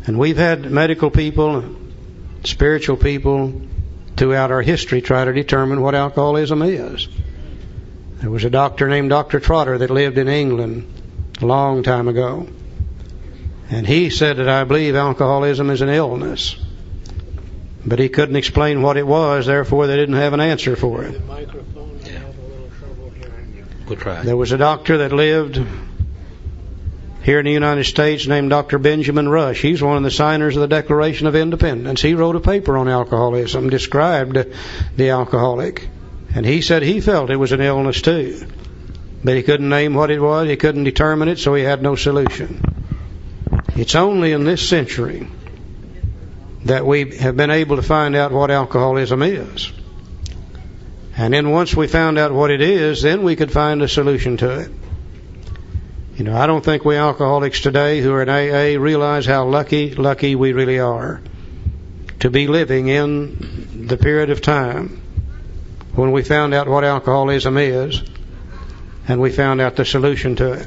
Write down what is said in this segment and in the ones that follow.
And we've had medical people, spiritual people throughout our history try to determine what alcoholism is. There was a doctor named Dr. Trotter that lived in England a long time ago. And he said that I believe alcoholism is an illness. But he couldn't explain what it was, therefore they didn't have an answer for it. We'll try. There was a doctor that lived here in the United States named Dr. Benjamin Rush. He's one of the signers of the Declaration of Independence. He wrote a paper on alcoholism, described the alcoholic. And he said he felt it was an illness too. But he couldn't name what it was, he couldn't determine it, so he had no solution. It's only in this century that we have been able to find out what alcoholism is. And then once we found out what it is, then we could find a solution to it. You know, I don't think we alcoholics today who are in AA realize how lucky we really are to be living in the period of time when we found out what alcoholism is and we found out the solution to it.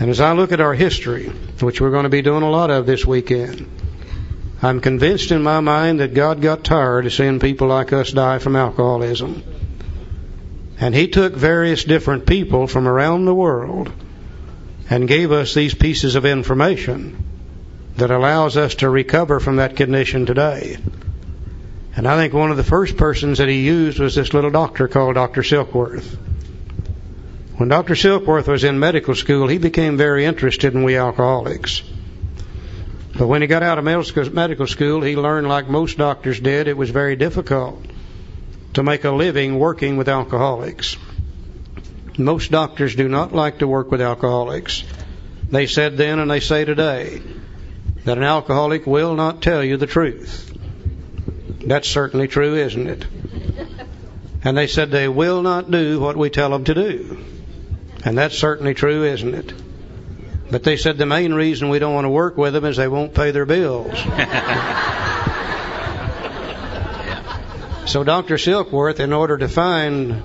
And as I look at our history, which we're going to be doing a lot of this weekend, I'm convinced in my mind that God got tired of seeing people like us die from alcoholism. And He took various different people from around the world and gave us these pieces of information that allows us to recover from that condition today. And I think one of the first persons that He used was this little doctor called Dr. Silkworth. When Dr. Silkworth was in medical school, he became very interested in we alcoholics. But when he got out of medical school, he learned, like most doctors did, it was very difficult to make a living working with alcoholics. Most doctors do not like to work with alcoholics. They said then and they say today that an alcoholic will not tell you the truth. That's certainly true, isn't it? And they said they will not do what we tell them to do. And that's certainly true, isn't it? But they said the main reason we don't want to work with them is they won't pay their bills. So Dr. Silkworth, in order to find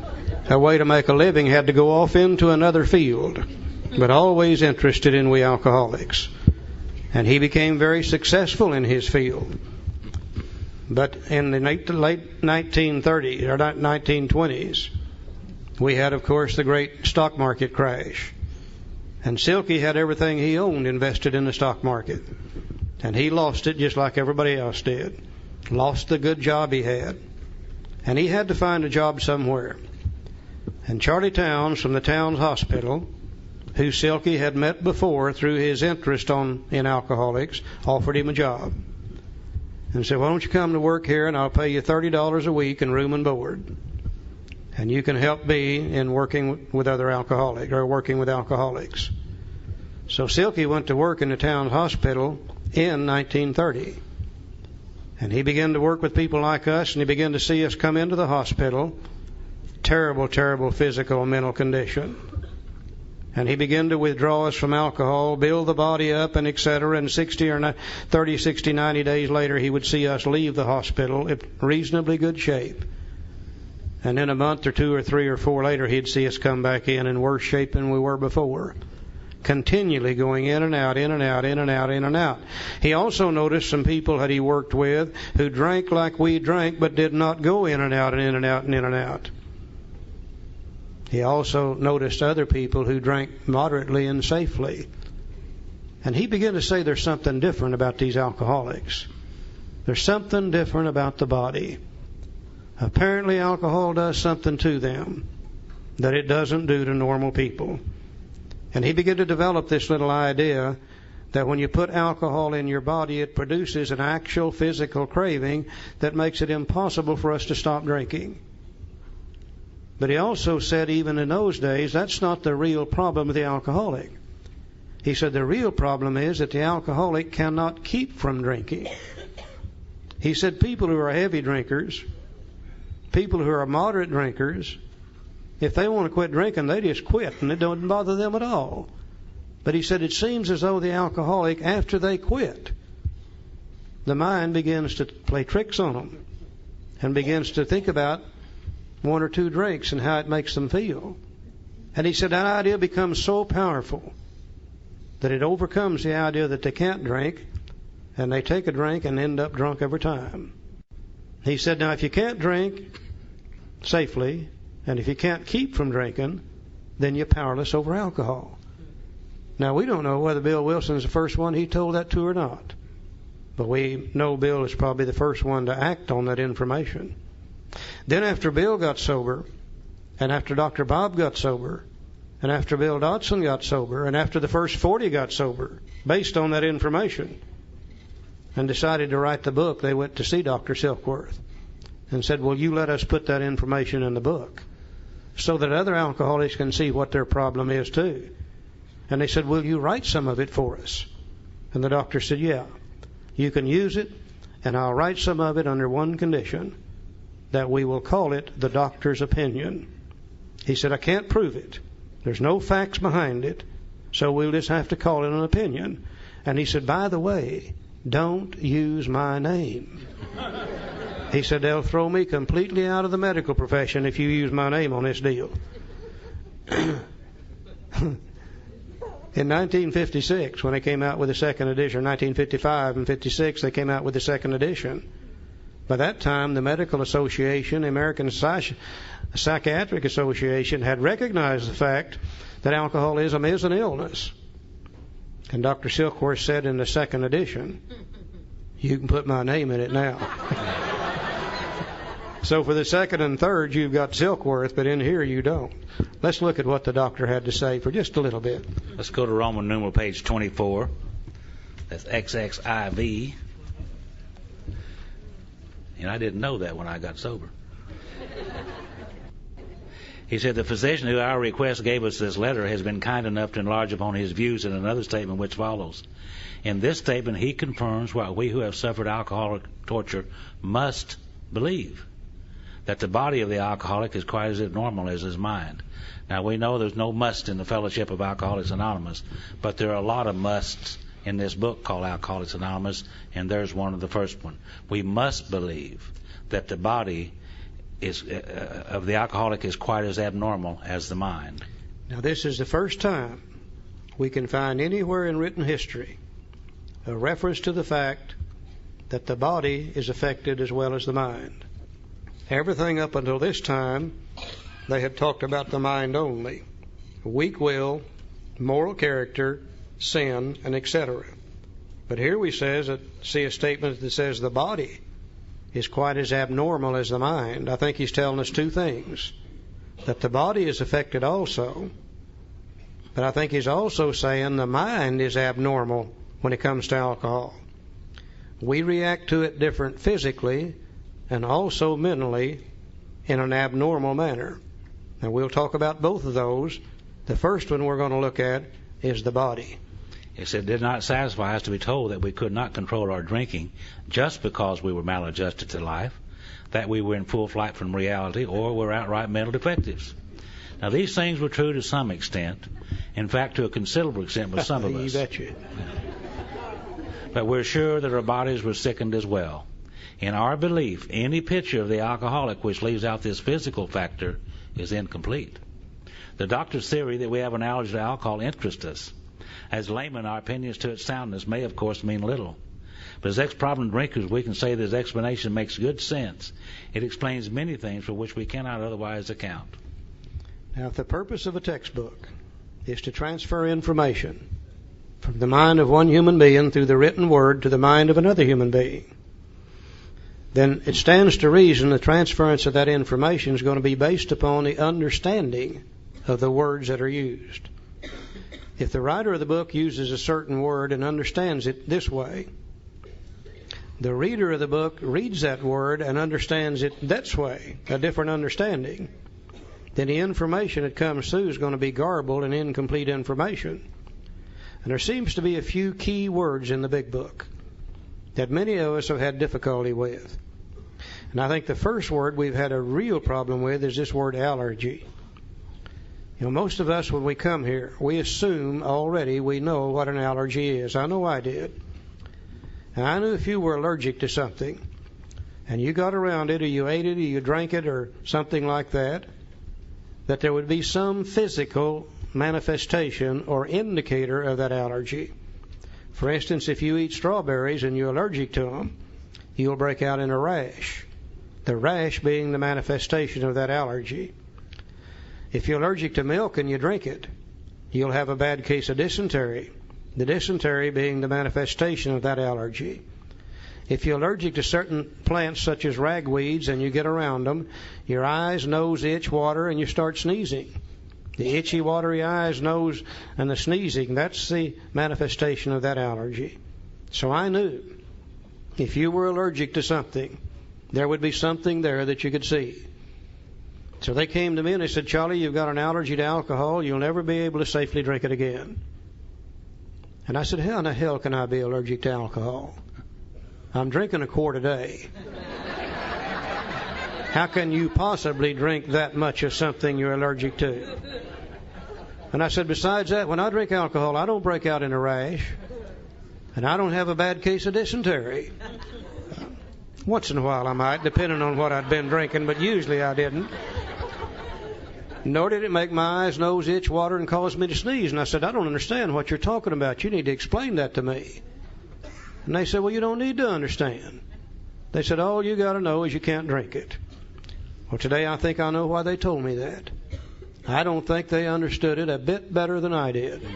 a way to make a living, had to go off into another field, but always interested in we alcoholics. And he became very successful in his field. But in the late 1930s or 1920s, we had, of course, the great stock market crash. And Silky had everything he owned invested in the stock market. And he lost it just like everybody else did. Lost the good job he had. And he had to find a job somewhere. And Charlie Towns from the Towns Hospital, who Silky had met before through his interest in alcoholics, offered him a job. And said, why don't you come to work here and I'll pay you $30 a week in room and board. And you can help me in working with other alcoholics, or working with alcoholics. So Silky went to work in the town hospital in 1930. And he began to work with people like us, and he began to see us come into the hospital. Terrible, terrible physical and mental condition. And he began to withdraw us from alcohol, build the body up, and etc. And 30, 60, 90 days later, he would see us leave the hospital in reasonably good shape. And then a month or 2 or 3 or 4 later, he'd see us come back in worse shape than we were before. Continually going in and out, in and out, in and out, in and out. He also noticed some people that he worked with who drank like we drank, but did not go in and out and in and out and in and out. He also noticed other people who drank moderately and safely. And he began to say there's something different about these alcoholics. There's something different about the body. Apparently alcohol does something to them that it doesn't do to normal people. And he began to develop this little idea that when you put alcohol in your body, it produces an actual physical craving that makes it impossible for us to stop drinking. But he also said even in those days, that's not the real problem with the alcoholic. He said the real problem is that the alcoholic cannot keep from drinking. He said people who are heavy drinkers, people who are moderate drinkers, if they want to quit drinking, they just quit, and it doesn't bother them at all. But he said it seems as though the alcoholic, after they quit, the mind begins to play tricks on them and begins to think about 1 or 2 drinks and how it makes them feel. And he said that idea becomes so powerful that it overcomes the idea that they can't drink, and they take a drink and end up drunk every time. He said, now, if you can't drink safely, and if you can't keep from drinking, then you're powerless over alcohol. Now, we don't know whether Bill Wilson's the first one he told that to or not, but we know Bill is probably the first one to act on that information. Then after Bill got sober, and after Dr. Bob got sober, and after Bill Dodson got sober, and after the first 40 got sober, based on that information, and decided to write the book, they went to see Dr. Silkworth and said, well, you let us put that information in the book so that other alcoholics can see what their problem is too. And they said, will you write some of it for us? And the doctor said, yeah, you can use it, and I'll write some of it under one condition, that we will call it the doctor's opinion. He said, I can't prove it. There's no facts behind it, so we'll just have to call it an opinion. And he said, by the way, don't use my name. He said, they'll throw me completely out of the medical profession if you use my name on this deal. In 1956, when they came out with the second edition, 1955 and 56, they came out with the second edition. By that time, the Medical Association, the American Psychiatric Association, had recognized the fact that alcoholism is an illness. And Dr. Silkworth said in the second edition, you can put my name in it now. So for the second and third, you've got Silkworth, but in here you don't. Let's look at what the doctor had to say for just a little bit. Let's go to Roman numeral page 24. That's XXIV. And I didn't know that when I got sober. He said, the physician who our request gave us this letter has been kind enough to enlarge upon his views in another statement which follows. In this statement, he confirms what we who have suffered alcoholic torture must believe, that the body of the alcoholic is quite as abnormal as his mind. Now, we know there's no must in the Fellowship of Alcoholics Anonymous, but there are a lot of musts in this book called Alcoholics Anonymous, and there's one of the first one. We must believe that the body is of the alcoholic is quite as abnormal as the mind. Now, this is the first time we can find anywhere in written history a reference to the fact that the body is affected as well as the mind. Everything up until this time, they had talked about the mind only. Weak will, moral character, sin, and etc. But here we see a statement that says the body is quite as abnormal as the mind. I think he's telling us two things. That the body is affected also, but I think he's also saying the mind is abnormal when it comes to alcohol. We react to it different physically and also mentally in an abnormal manner. And we'll talk about both of those. The first one we're going to look at is the body. He said, it did not satisfy us to be told that we could not control our drinking just because we were maladjusted to life, that we were in full flight from reality, or were outright mental defectives. Now, these things were true to some extent. In fact, to a considerable extent with some of us. You betcha. But we're sure that our bodies were sickened as well. In our belief, any picture of the alcoholic which leaves out this physical factor is incomplete. The doctor's theory that we have an allergy to alcohol interests us. As laymen, our opinions to its soundness may, of course, mean little. But as ex-problem drinkers, we can say this explanation makes good sense. It explains many things for which we cannot otherwise account. Now, if the purpose of a textbook is to transfer information from the mind of one human being through the written word to the mind of another human being, then it stands to reason the transference of that information is going to be based upon the understanding of the words that are used. If the writer of the book uses a certain word and understands it this way, the reader of the book reads that word and understands it this way, a different understanding, then the information that comes through is going to be garbled and incomplete information. And there seems to be a few key words in the big book that many of us have had difficulty with. And I think the first word we've had a real problem with is this word allergy. You know, most of us, when we come here, we assume already we know what an allergy is. I know I did. And I knew if you were allergic to something, and you got around it, or you ate it, or you drank it, or something like that, that there would be some physical manifestation or indicator of that allergy. For instance, if you eat strawberries and you're allergic to them, you'll break out in a rash. The rash being the manifestation of that allergy. If you're allergic to milk and you drink it, you'll have a bad case of dysentery. The dysentery being the manifestation of that allergy. If you're allergic to certain plants such as ragweeds and you get around them, your eyes, nose, itch, water, and you start sneezing. The itchy, watery eyes, nose, and the sneezing, that's the manifestation of that allergy. So I knew if you were allergic to something, there would be something there that you could see. So they came to me and they said, Charlie, you've got an allergy to alcohol. You'll never be able to safely drink it again. And I said, how in the hell can I be allergic to alcohol? I'm drinking a quart a day. How can you possibly drink that much of something you're allergic to? And I said, besides that, when I drink alcohol, I don't break out in a rash. And I don't have a bad case of dysentery. Once in a while I might, depending on what I'd been drinking, but usually I didn't. Nor did it make my eyes, nose, itch, water, and cause me to sneeze. And I said, I don't understand what you're talking about. You need to explain that to me. And they said, well, you don't need to understand. They said, all you got to know is you can't drink it. Well, today I think I know why they told me that. I don't think they understood it a bit better than I did.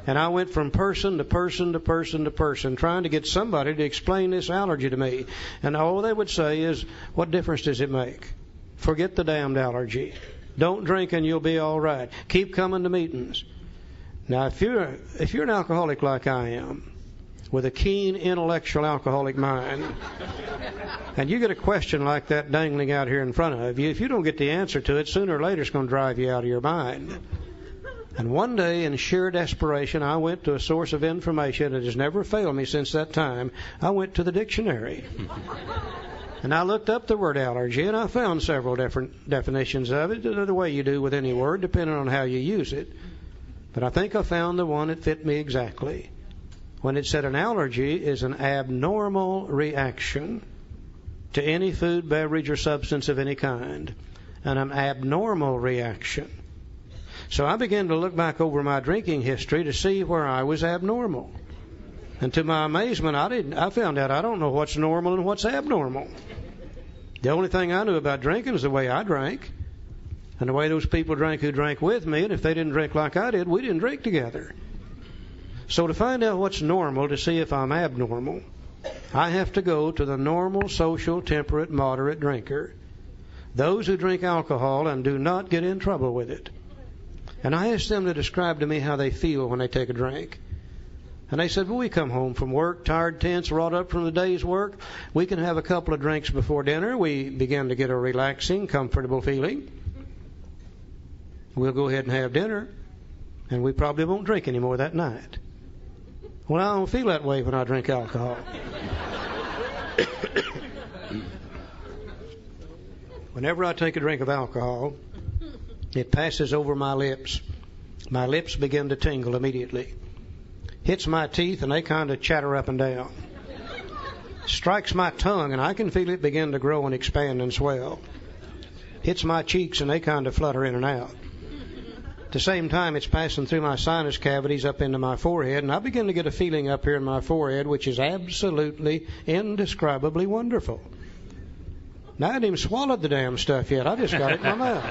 And I went from person to person to person to person, trying to get somebody to explain this allergy to me. And all they would say is, what difference does it make? Forget the damned allergy. Don't drink and you'll be all right. Keep coming to meetings. Now, if you're an alcoholic like I am, with a keen intellectual alcoholic mind, and you get a question like that dangling out here in front of you, if you don't get the answer to it, sooner or later it's going to drive you out of your mind. And one day, in sheer desperation, I went to a source of information that has never failed me since that time. I went to the dictionary. And I looked up the word allergy, and I found several different definitions of it, the way you do with any word, depending on how you use it. But I think I found the one that fit me exactly. When it said an allergy is an abnormal reaction to any food, beverage, or substance of any kind. And an abnormal reaction. So I began to look back over my drinking history to see where I was abnormal. And to my amazement, I found out I don't know what's normal and what's abnormal. The only thing I knew about drinking is the way I drank. And the way those people drank who drank with me. And if they didn't drink like I did, we didn't drink together. So to find out what's normal, to see if I'm abnormal, I have to go to the normal, social, temperate, moderate drinker. Those who drink alcohol and do not get in trouble with it. And I asked them to describe to me how they feel when they take a drink. And they said, well, we come home from work, tired, tense, wrought up from the day's work. We can have a couple of drinks before dinner. We begin to get a relaxing, comfortable feeling. We'll go ahead and have dinner. And we probably won't drink anymore that night. Well, I don't feel that way when I drink alcohol. Whenever I take a drink of alcohol, it passes over my lips. My lips begin to tingle immediately. Hits my teeth and they kind of chatter up and down. Strikes my tongue and I can feel it begin to grow and expand and swell. Hits my cheeks and they kind of flutter in and out. At the same time, it's passing through my sinus cavities up into my forehead, and I begin to get a feeling up here in my forehead which is absolutely, indescribably wonderful. Now, I hadn't even swallowed the damn stuff yet. I just got it in my mouth.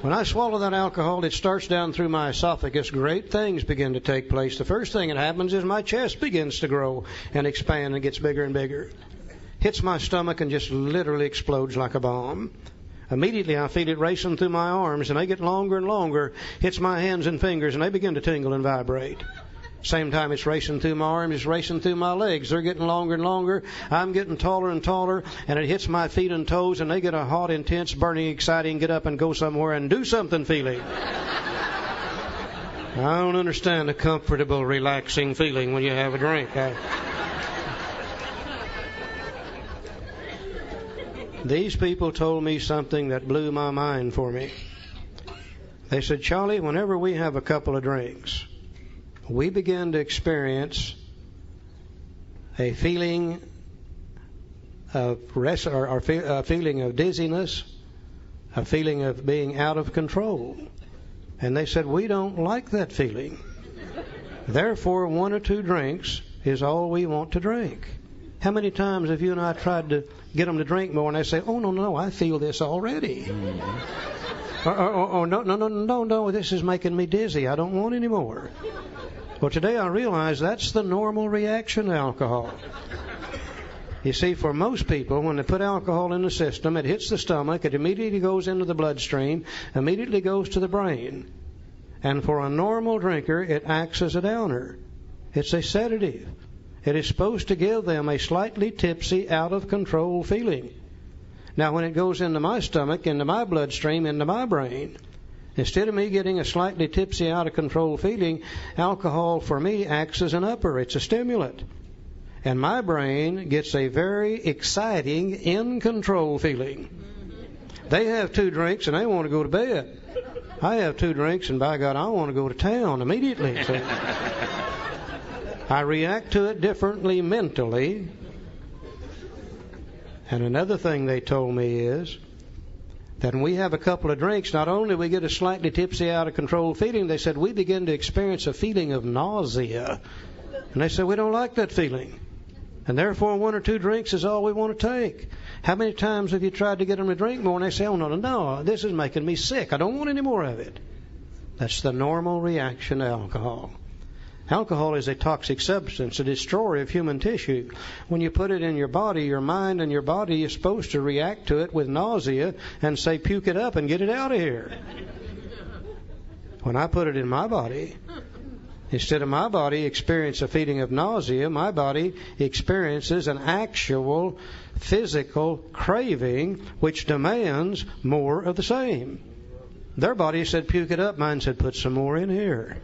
When I swallow that alcohol, it starts down through my esophagus. Great things begin to take place. The first thing that happens is my chest begins to grow and expand and gets bigger and bigger. Hits my stomach and just literally explodes like a bomb. Immediately I feel it racing through my arms and they get longer and longer. Hits my hands and fingers and they begin to tingle and vibrate. Same time it's racing through my arms, it's racing through my legs. They're getting longer and longer. I'm getting taller and taller, and it hits my feet and toes, and they get a hot, intense, burning, exciting, get up and go somewhere and do something feeling. I don't understand the comfortable, relaxing feeling when you have a drink. These people told me something that blew my mind for me. They said, Charlie, whenever we have a couple of drinks, we begin to experience a feeling of a feeling of dizziness, a feeling of being out of control. And they said, we don't like that feeling. Therefore, 1 or 2 drinks is all we want to drink. How many times have you and I tried to get them to drink more, and they say, "Oh, no, I feel this already." No, this is making me dizzy. I don't want any more. Well, today I realize that's the normal reaction to alcohol. You see, for most people, when they put alcohol in the system, it hits the stomach, it immediately goes into the bloodstream, immediately goes to the brain. And for a normal drinker, it acts as a downer. It's a sedative. It is supposed to give them a slightly tipsy, out-of-control feeling. Now, when it goes into my stomach, into my bloodstream, into my brain, instead of me getting a slightly tipsy, out-of-control feeling, alcohol for me acts as an upper. It's a stimulant. And my brain gets a very exciting, in-control feeling. They have 2 drinks and they want to go to bed. I have 2 drinks and by God, I want to go to town immediately. So I react to it differently mentally. And another thing they told me is that when we have a couple of drinks, not only we get a slightly tipsy, out-of-control feeling, they said we begin to experience a feeling of nausea. And they said we don't like that feeling. And therefore 1 or 2 drinks is all we want to take. How many times have you tried to get them to drink more and they say, "Oh, no, this is making me sick. I don't want any more of it." That's the normal reaction to alcohol. Alcohol is a toxic substance, a destroyer of human tissue. When you put it in your body, your mind and your body is supposed to react to it with nausea and say, "Puke it up and get it out of here." When I put it in my body, instead of my body experience a feeling of nausea, my body experiences an actual physical craving which demands more of the same. Their body said, "Puke it up." Mine said, "Put some more in here."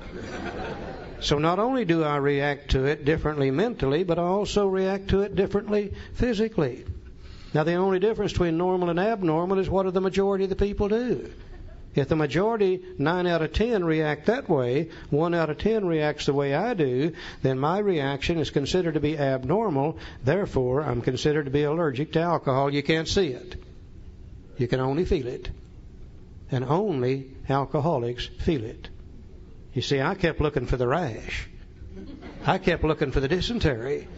So not only do I react to it differently mentally, but I also react to it differently physically. Now, the only difference between normal and abnormal is what do the majority of the people do. If the majority, 9 out of 10, react that way, 1 out of 10 reacts the way I do, then my reaction is considered to be abnormal. Therefore, I'm considered to be allergic to alcohol. You can't see it. You can only feel it. And only alcoholics feel it. You see, I kept looking for the rash. I kept looking for the dysentery.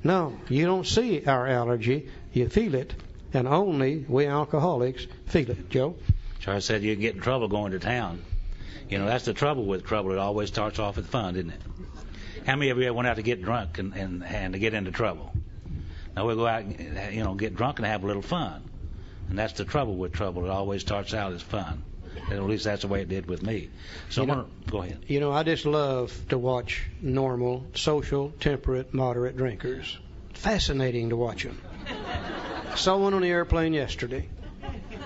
No, you don't see our allergy. You feel it. And only we alcoholics feel it. Joe? Charlie said you get in trouble going to town. You know, that's the trouble with trouble. It always starts off with fun, isn't it? How many of you ever went out to get drunk and to get into trouble? Now, we'll go out and, get drunk and have a little fun. And that's the trouble with trouble. It always starts out as fun. And at least that's the way it did with me. So go ahead. I just love to watch normal, social, temperate, moderate drinkers. Fascinating to watch them. I saw one on the airplane yesterday.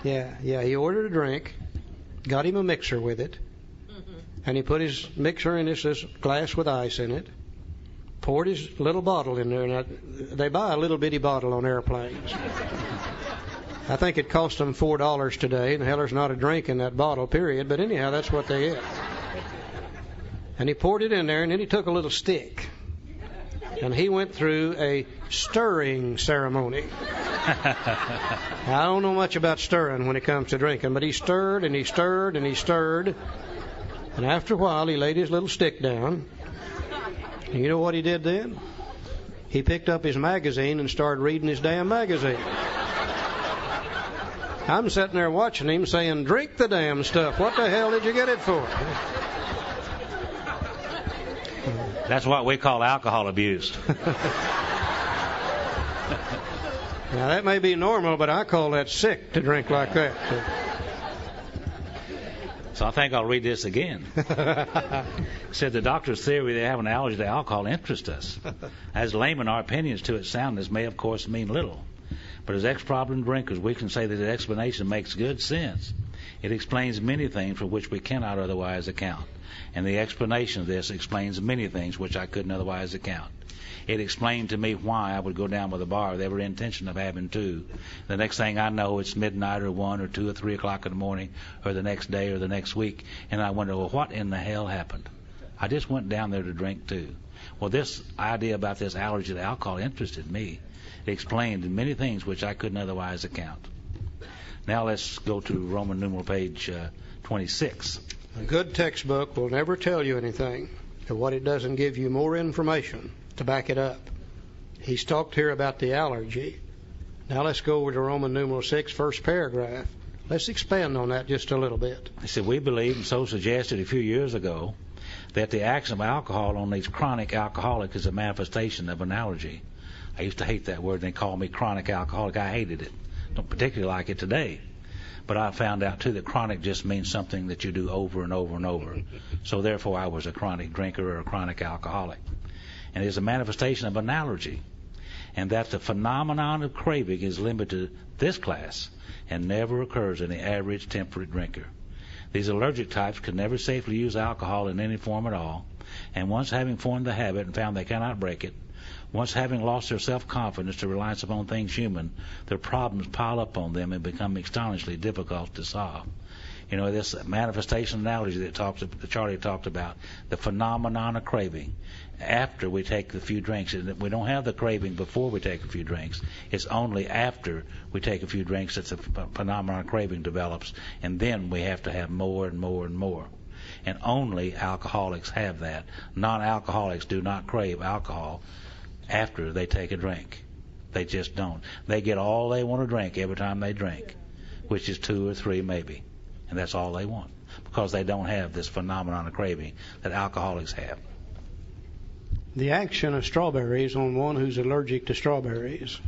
Yeah, he ordered a drink, got him a mixer with it, and he put his mixer in this glass with ice in it, poured his little bottle in there, and they buy a little bitty bottle on airplanes. I think it cost them $4 today, and hell, there's not a drink in that bottle, period. But anyhow, that's what they get. And he poured it in there, and then he took a little stick, and he went through a stirring ceremony. I don't know much about stirring when it comes to drinking, but he stirred, and he stirred, and he stirred. And after a while, he laid his little stick down. And you know what he did then? He picked up his magazine and started reading his damn magazine. I'm sitting there watching him saying, "Drink the damn stuff. What the hell did you get it for?" That's what we call alcohol abuse. Now, that may be normal, but I call that sick to drink like that. So I think I'll read this again. It said the doctor's theory they have an allergy to alcohol interests us. As laymen, our opinions to its soundness may, of course, mean little. But as ex-problem drinkers, we can say that the explanation makes good sense. It explains many things for which we cannot otherwise account. And the explanation of this explains many things which I couldn't otherwise account. It explained to me why I would go down by the bar with every intention of having 2. The next thing I know, it's midnight or 1 or 2 or 3 o'clock in the morning or the next day or the next week. And I wonder, well, what in the hell happened? I just went down there to drink too. Well, this idea about this allergy to alcohol interested me. It explained many things which I couldn't otherwise account. Now let's go to Roman numeral page 26. A good textbook will never tell you anything. But what it doesn't give you more information to back it up. He's talked here about the allergy. Now let's go over to Roman numeral 6, first paragraph. Let's expand on that just a little bit. He said, we believe, and so suggested a few years ago, that the action of alcohol on these chronic alcoholics is a manifestation of an allergy. I used to hate that word. They called me chronic alcoholic. I hated it. Don't particularly like it today. But I found out, too, that chronic just means something that you do over and over and over. So, therefore, I was a chronic drinker or a chronic alcoholic. And it is a manifestation of an allergy. And that the phenomenon of craving is limited to this class and never occurs in the average temperate drinker. These allergic types can never safely use alcohol in any form at all, and once having formed the habit and found they cannot break it, once having lost their self-confidence to reliance upon things human, their problems pile up on them and become astonishingly difficult to solve. You know, this manifestation analogy that Charlie talked about, the phenomenon of craving, after we take a few drinks. We don't have the craving before we take a few drinks. It's only after we take a few drinks that the phenomenon of craving develops, and then we have to have more and more and more. And only alcoholics have that. Non-alcoholics do not crave alcohol after they take a drink. They just don't. They get all they want to drink every time they drink, which is 2 or 3 maybe. And that's all they want, because they don't have this phenomenon of craving that alcoholics have. The action of strawberries on one who's allergic to strawberries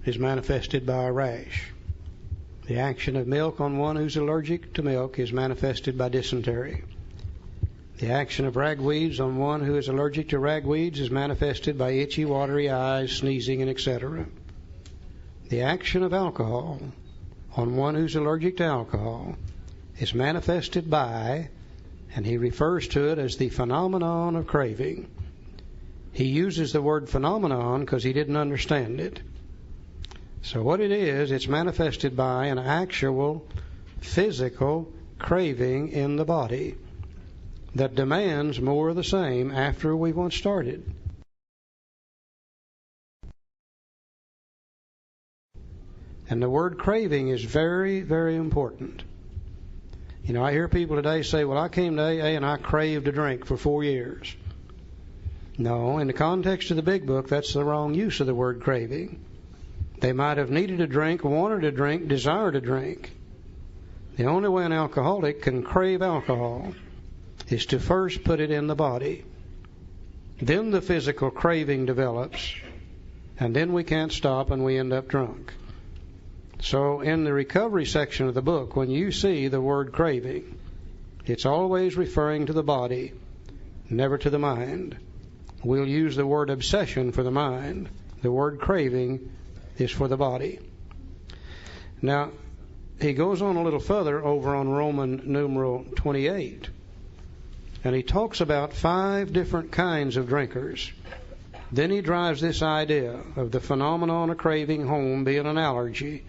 is manifested by a rash. The action of milk on one who's allergic to milk is manifested by dysentery. The action of ragweeds on one who is allergic to ragweeds is manifested by itchy, watery eyes, sneezing, and etc. The action of alcohol on one who's allergic to alcohol is manifested by, and he refers to it as the phenomenon of craving. He uses the word phenomenon because he didn't understand it. So what it is, it's manifested by an actual physical craving in the body that demands more of the same after we once started. And the word craving is very, very important. You know, I hear people today say, well, I came to AA and I craved a drink for 4 years. No, in the context of the big book, that's the wrong use of the word craving. They might have needed a drink, wanted a drink, desired a drink. The only way an alcoholic can crave alcohol is to first put it in the body. Then the physical craving develops, and then we can't stop and we end up drunk. So in the recovery section of the book, when you see the word craving, it's always referring to the body, never to the mind. We'll use the word obsession for the mind. The word craving is for the body. Now, he goes on a little further over on Roman numeral 28, and he talks about 5 different kinds of drinkers. Then he drives this idea of the phenomenon of craving home being an allergy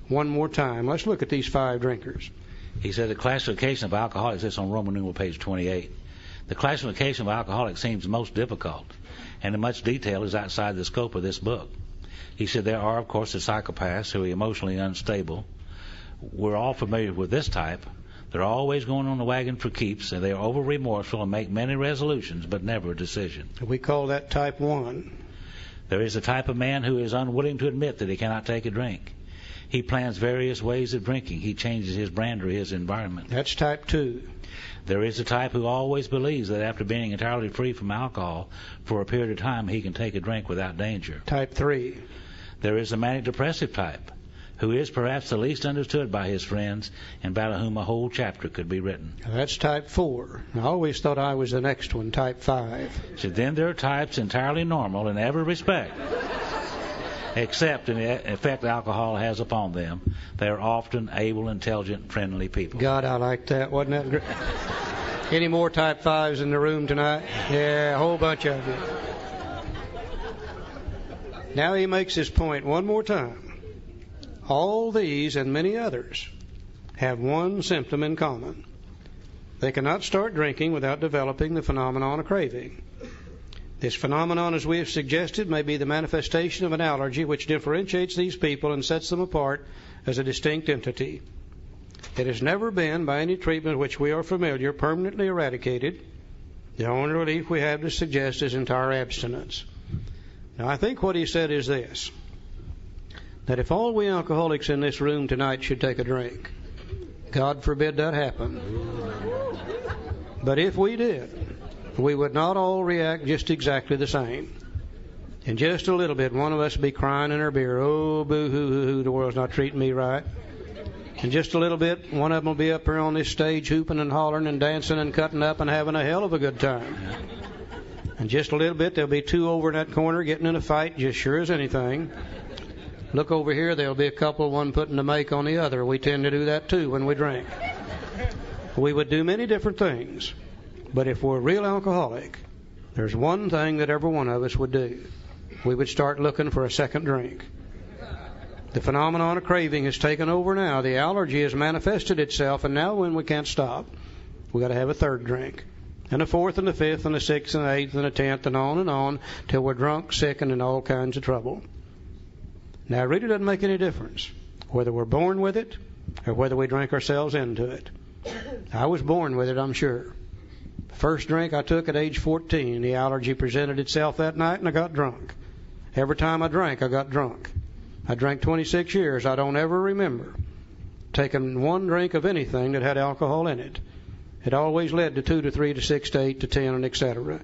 one more time. Let's look at these 5 drinkers. He said the classification of alcoholics, this on Roman numeral page 28. The classification of alcoholics seems most difficult, and in much detail is outside the scope of this book. He said there are, of course, the psychopaths who are emotionally unstable. We're all familiar with this type. They're always going on the wagon for keeps, and they are over-remorseful and make many resolutions, but never a decision. We call that type 1. There is a type of man who is unwilling to admit that he cannot take a drink. He plans various ways of drinking. He changes his brand or his environment. That's type 2. There is a type who always believes that after being entirely free from alcohol for a period of time, he can take a drink without danger. Type 3. There is a manic-depressive type who is perhaps the least understood by his friends and about whom a whole chapter could be written. That's type 4. I always thought I was the next one, type 5. So then there are types entirely normal in every respect, except in the effect alcohol has upon them. They are often able, intelligent, friendly people. God, I like that. Wasn't that great? Any more type 5s in the room tonight? Yeah, a whole bunch of you. Now he makes his point one more time. All these and many others have one symptom in common. They cannot start drinking without developing the phenomenon of craving. This phenomenon, as we have suggested, may be the manifestation of an allergy which differentiates these people and sets them apart as a distinct entity. It has never been, by any treatment which we are familiar, permanently eradicated, The only relief we have to suggest is entire abstinence. Now, I think what he said is this, that if all we alcoholics in this room tonight should take a drink, God forbid that happen, but if we did, we would not all react just exactly the same. In just a little bit, one of us would be crying in our beer, oh, boo-hoo-hoo-hoo, the world's not treating me right. In just a little bit, one of them will be up here on this stage hooping and hollering and dancing and cutting up and having a hell of a good time. In just a little bit, there'll be two over in that corner getting in a fight just sure as anything. Look over here, there'll be a couple, one putting the make on the other. We tend to do that too when we drink. We would do many different things, but if we're a real alcoholic, there's one thing that every one of us would do. We would start looking for a second drink. The phenomenon of craving has taken over now. The allergy has manifested itself, and now when we can't stop, we've got to have a third drink, and a fourth, and a fifth, and a sixth, and an eighth, and a tenth, and on, till we're drunk, sick, and in all kinds of trouble. Now, it really doesn't make any difference whether we're born with it or whether we drink ourselves into it. I was born with it, I'm sure. First drink I took at age 14, the allergy presented itself that night, and I got drunk. Every time I drank, I got drunk. I drank 26 years. I don't ever remember taking one drink of anything that had alcohol in it. It always led to 2 to 3 to 6 to 8 to 10, and etc.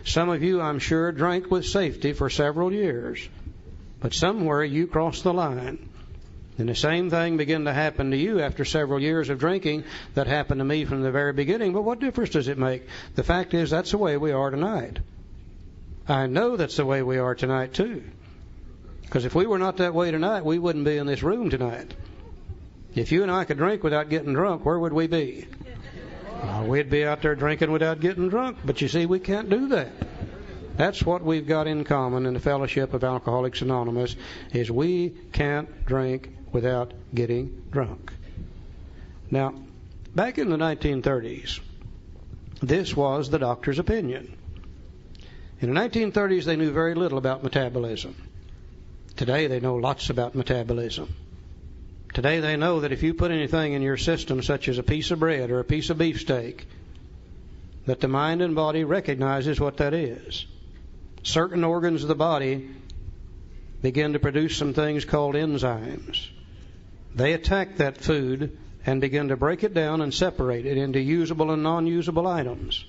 Some of you, I'm sure, drank with safety for several years. But somewhere you crossed the line. And the same thing began to happen to you after several years of drinking that happened to me from the very beginning. But what difference does it make? The fact is, that's the way we are tonight. I know that's the way we are tonight, too. Because if we were not that way tonight, we wouldn't be in this room tonight. If you and I could drink without getting drunk, where would we be? We'd be out there drinking without getting drunk. But you see, we can't do that. That's what we've got in common in the fellowship of Alcoholics Anonymous, is we can't drink without getting drunk. Now, back in the 1930s, this was the doctor's opinion. In the 1930s, they knew very little about metabolism. Today, they know lots about metabolism. Today, they know that if you put anything in your system, such as a piece of bread or a piece of beefsteak, that the mind and body recognizes what that is. Certain organs of the body begin to produce some things called enzymes. They attack that food and begin to break it down and separate it into usable and non-usable items.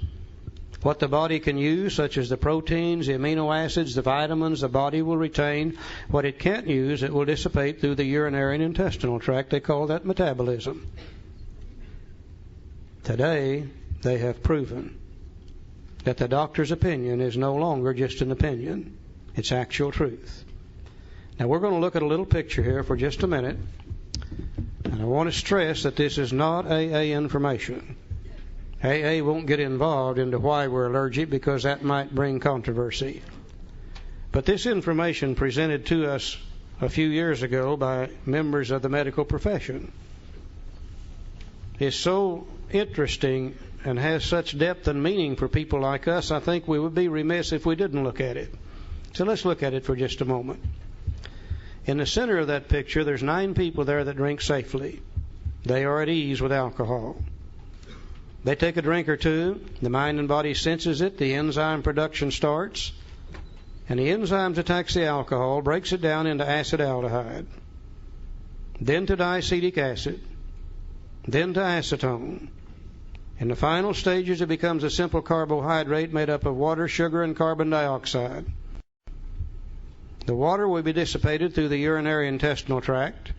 What the body can use, such as the proteins, the amino acids, the vitamins, the body will retain. What it can't use, it will dissipate through the urinary and intestinal tract. They call that metabolism. Today, they have proven that the doctor's opinion is no longer just an opinion. It's actual truth. Now, we're going to look at a little picture here for just a minute. And I want to stress that this is not AA information. AA won't get involved into why we're allergic, because that might bring controversy. But this information presented to us a few years ago by members of the medical profession is so interesting and has such depth and meaning for people like us, I think we would be remiss if we didn't look at it. So let's look at it for just a moment. In the center of that picture, there's 9 people there that drink safely. They are at ease with alcohol. They take a drink or two, the mind and body senses it, the enzyme production starts, and the enzymes attacks the alcohol, breaks it down into acetaldehyde, then to diacetic acid, then to acetone. In the final stages, it becomes a simple carbohydrate made up of water, sugar, and carbon dioxide. The water will be dissipated through the urinary intestinal tract.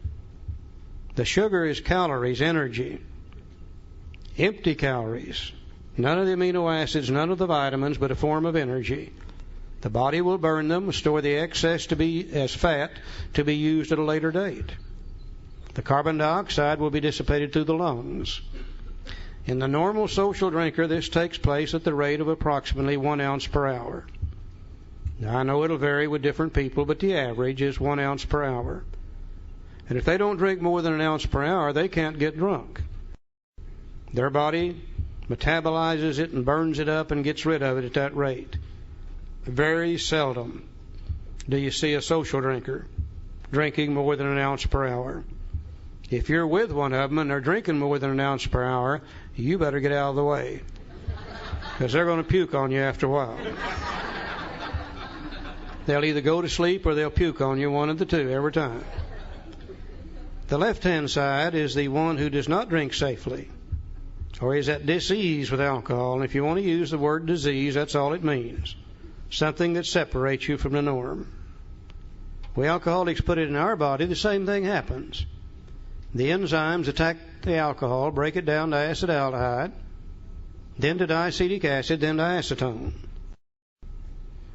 The sugar is calories, energy. Empty calories. None of the amino acids, none of the vitamins, but a form of energy. The body will burn them, store the excess to be as fat to be used at a later date. The carbon dioxide will be dissipated through the lungs. In the normal social drinker, this takes place at the rate of approximately 1 ounce per hour. Now, I know it'll vary with different people, but the average is 1 ounce per hour. And if they don't drink more than 1 ounce per hour, they can't get drunk. Their body metabolizes it and burns it up and gets rid of it at that rate. Very seldom do you see a social drinker drinking more than 1 ounce per hour. If you're with one of them and they're drinking more than 1 ounce per hour, you better get out of the way. because they're going to puke on you after a while. They'll either go to sleep or they'll puke on you, one of the two, every time. The left-hand side is the one who does not drink safely, or is at dis-ease with alcohol. And if you want to use the word disease, that's all it means. Something that separates you from the norm. We alcoholics put it in our body, the same thing happens. The enzymes attack the alcohol, break it down to acetaldehyde, then to diacetic acid, then to acetone.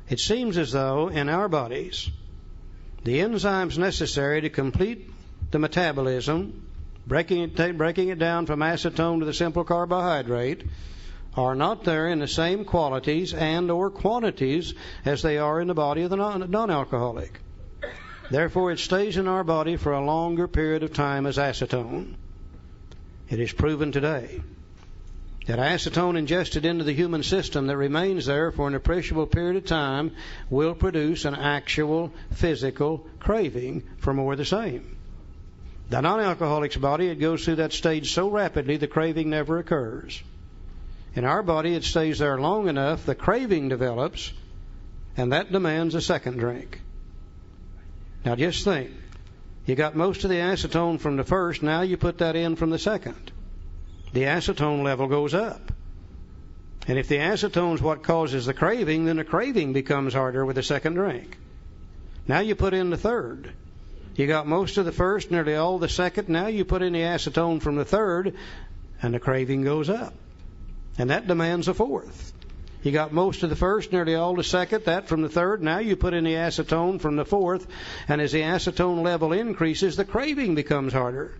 It seems as though in our bodies, the enzymes necessary to complete the metabolism, breaking it down from acetone to the simple carbohydrate, are not there in the same qualities and or quantities as they are in the body of the non-alcoholic. Therefore, it stays in our body for a longer period of time as acetone. It is proven today that acetone ingested into the human system that remains there for an appreciable period of time will produce an actual physical craving for more of the same. The non-alcoholic's body, it goes through that stage so rapidly the craving never occurs. In our body, it stays there long enough, the craving develops, and that demands a second drink. Now just think, you got most of the acetone from the first, now you put that in from the second. The acetone level goes up. And if the acetone is what causes the craving, then the craving becomes harder with the second drink. Now you put in the third. You got most of the first, nearly all the second, now you put in the acetone from the third, and the craving goes up. And that demands a fourth. You got most of the first, nearly all the second, that from the third. Now you put in the acetone from the fourth, and as the acetone level increases, the craving becomes harder.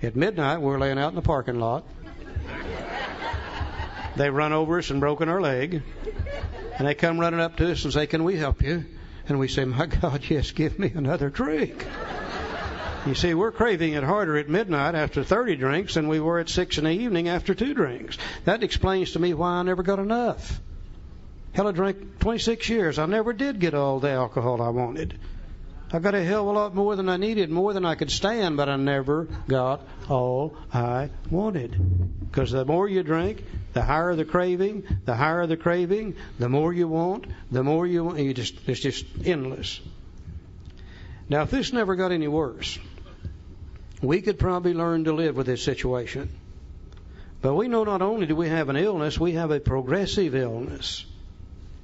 At midnight, we're laying out in the parking lot. They run over us and broken our leg, and they come running up to us and say, "Can we help you?" And we say, "My God, yes, give me another drink." You see, we're craving it harder at midnight after 30 drinks than we were at 6 in the evening after 2 drinks. That explains to me why I never got enough. Hell, I drank 26 years. I never did get all the alcohol I wanted. I got a hell of a lot more than I needed, more than I could stand, but I never got all I wanted. Because the more you drink, the higher the craving, the higher the craving, the more you want, the more you want. It's just endless. Now, if this never got any worse, we could probably learn to live with this situation. But we know not only do we have an illness, we have a progressive illness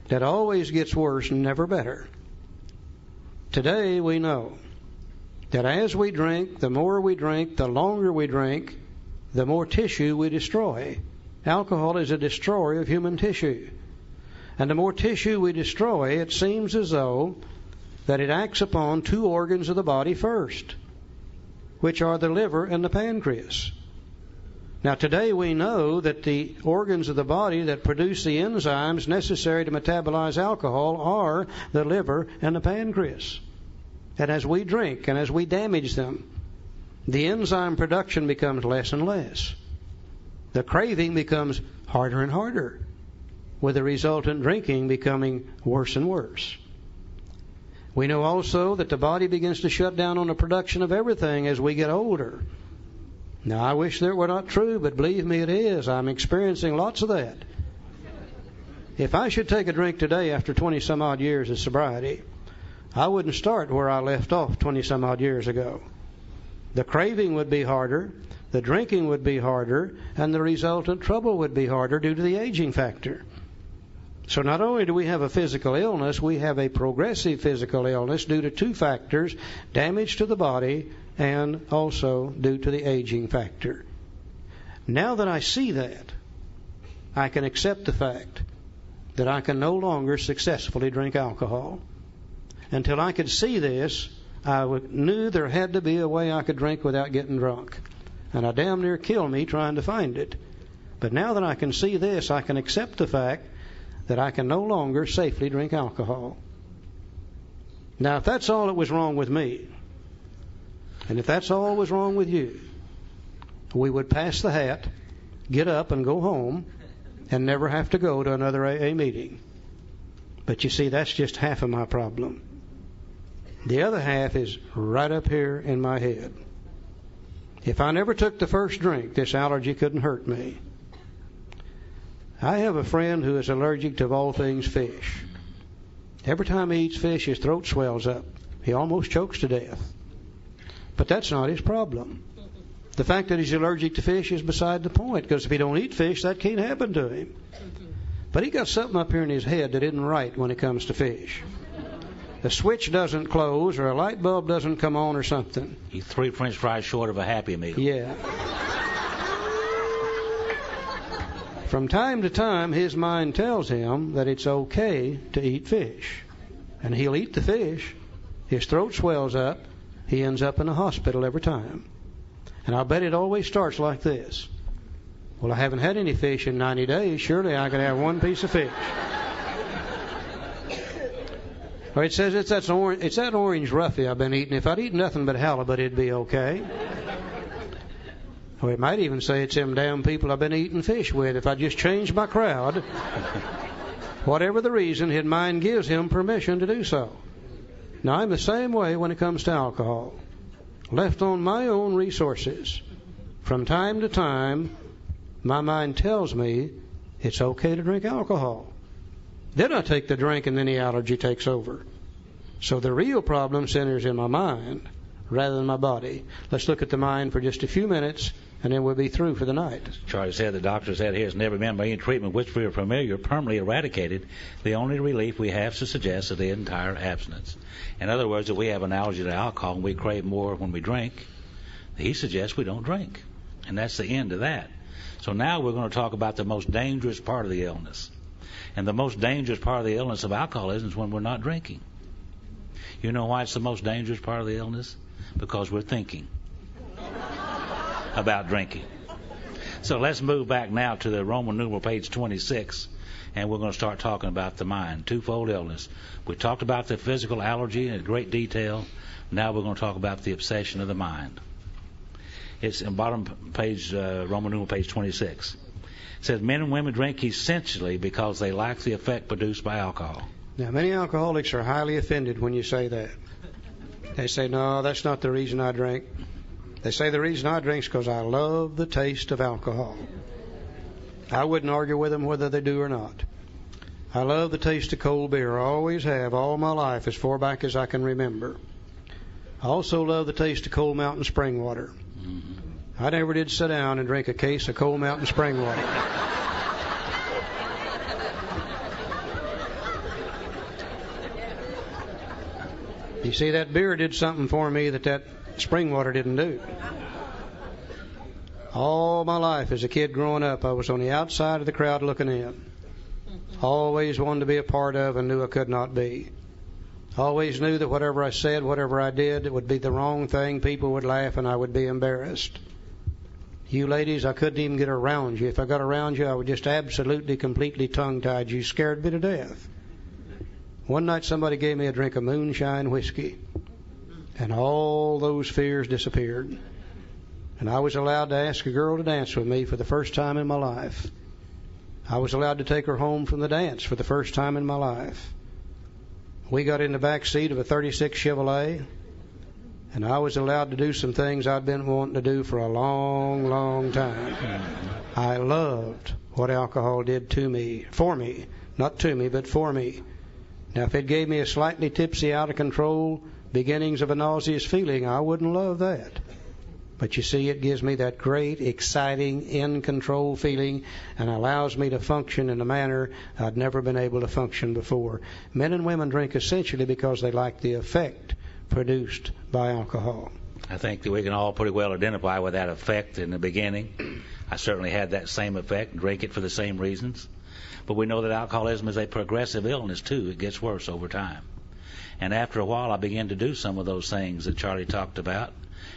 that always gets worse and never better. Today we know that as we drink, the more we drink, the longer we drink, the more tissue we destroy. Alcohol is a destroyer of human tissue. And the more tissue we destroy, it seems as though that it acts upon 2 organs of the body first, which are the liver and the pancreas. Now today we know that the organs of the body that produce the enzymes necessary to metabolize alcohol are the liver and the pancreas. And as we drink and as we damage them, the enzyme production becomes less and less. The craving becomes harder and harder, with the resultant drinking becoming worse and worse. We know also that the body begins to shut down on the production of everything as we get older. Now, I wish that were not true, but believe me, it is. I'm experiencing lots of that. If I should take a drink today after 20-some-odd years of sobriety, I wouldn't start where I left off 20-some-odd years ago. The craving would be harder, the drinking would be harder, and the resultant trouble would be harder due to the aging factor. So not only do we have a physical illness, we have a progressive physical illness due to 2 factors, damage to the body and also due to the aging factor. Now that I see that, I can accept the fact that I can no longer successfully drink alcohol. Until I could see this, I knew there had to be a way I could drink without getting drunk. And I damn near killed me trying to find it. But now that I can see this, I can accept the fact that I can no longer safely drink alcohol. Now, if that's all that was wrong with me, and if that's all that was wrong with you, we would pass the hat, get up and go home, and never have to go to another AA meeting. But you see, that's just half of my problem. The other half is right up here in my head. If I never took the first drink, this allergy couldn't hurt me. I have a friend who is allergic to all things fish. Every time he eats fish, his throat swells up. He almost chokes to death. But that's not his problem. The fact that he's allergic to fish is beside the point, because if he don't eat fish, that can't happen to him. But he got something up here in his head that isn't right when it comes to fish. The switch doesn't close, or a light bulb doesn't come on, or something. He's 3 French fries short of a Happy Meal. Yeah. From time to time, his mind tells him that it's okay to eat fish. And he'll eat the fish. His throat swells up. He ends up in a hospital every time. And I'll bet it always starts like this. Well, I haven't had any fish in 90 days. Surely I could have one piece of fish. Or it says it's that orange roughy I've been eating. If I'd eaten nothing but halibut, it'd be okay. Or it might even say it's them damn people I've been eating fish with. If I just changed my crowd, whatever the reason, his mind gives him permission to do so. Now, I'm the same way when it comes to alcohol. Left on my own resources, from time to time, my mind tells me it's okay to drink alcohol. Then I take the drink and then the allergy takes over. So the real problem centers in my mind rather than my body. Let's look at the mind for just a few minutes, and then we'll be through for the night. Charlie said the doctor said he has never been by any treatment which we are familiar permanently eradicated. The only relief we have to suggest is the entire abstinence. In other words, if we have an allergy to alcohol and we crave more when we drink, he suggests we don't drink. And that's the end of that. So now we're going to talk about the most dangerous part of the illness. And the most dangerous part of the illness of alcoholism is when we're not drinking. You know why it's the most dangerous part of the illness? Because we're thinking about drinking. So let's move back now to the Roman numeral page 26, and we're going to start talking about the mind, twofold illness. We talked about the physical allergy in great detail. Now we're going to talk about the obsession of the mind. It's in bottom page, Roman numeral page 26. It says men and women drink essentially because they lack the effect produced by alcohol. Now, many alcoholics are highly offended when you say that. They say, no, that's not the reason I drink. They say the reason I drink is because I love the taste of alcohol. I wouldn't argue with them whether they do or not. I love the taste of cold beer. I always have all my life, as far back as I can remember. I also love the taste of Cold Mountain spring water. I never did sit down and drink a case of Cold Mountain spring water. You see, that beer did something for me that spring water didn't do. All my life as a kid growing up, I was on the outside of the crowd looking in. Always wanted to be a part of and knew I could not be. Always knew that whatever I said, whatever I did, it would be the wrong thing. People would laugh and I would be embarrassed. You ladies, I couldn't even get around you. If I got around you, I would just absolutely, completely tongue-tied you. Scared me to death. One night somebody gave me a drink of moonshine whiskey, and all those fears disappeared. And I was allowed to ask a girl to dance with me for the first time in my life. I was allowed to take her home from the dance for the first time in my life. We got in the back seat of a 36 Chevrolet, and I was allowed to do some things I'd been wanting to do for a long, long time. I loved what alcohol did to me, for me, not to me, but for me. Now, if it gave me a slightly tipsy, out of control, beginnings of a nauseous feeling, I wouldn't love that. But you see, it gives me that great, exciting, in-control feeling and allows me to function in a manner I'd never been able to function before. Men and women drink essentially because they like the effect produced by alcohol. I think that we can all pretty well identify with that effect in the beginning. I certainly had that same effect, drink it for the same reasons. But we know that alcoholism is a progressive illness, too. It gets worse over time. And after a while, I began to do some of those things that Charlie talked about.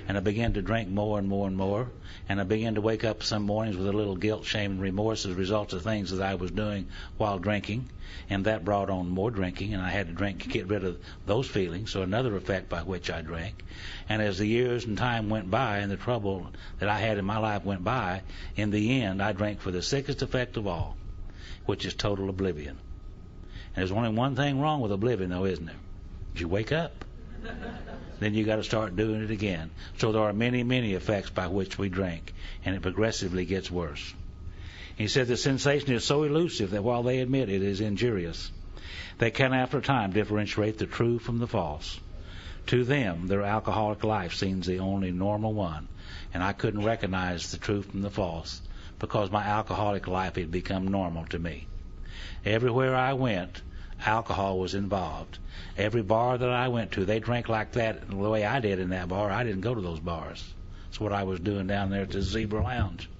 And I began to drink more and more and more. And I began to wake up some mornings with a little guilt, shame, and remorse as a result of things that I was doing while drinking. And that brought on more drinking. And I had to drink to get rid of those feelings. So another effect by which I drank. And as the years and time went by and the trouble that I had in my life went by, in the end, I drank for the sickest effect of all, which is total oblivion. And there's only one thing wrong with oblivion, though, isn't there? You wake up. Then you got to start doing it again. So there are many, many effects by which we drink, and it progressively gets worse. He said the sensation is so elusive that while they admit it is injurious, they can after a time differentiate the true from the false. To them, their alcoholic life seems the only normal one, and I couldn't recognize the true from the false because my alcoholic life had become normal to me. Everywhere I went, alcohol was involved. Every bar that I went to, they drank like that the way I did in that bar. I didn't go to those bars. That's what I was doing down there at the Zebra Lounge.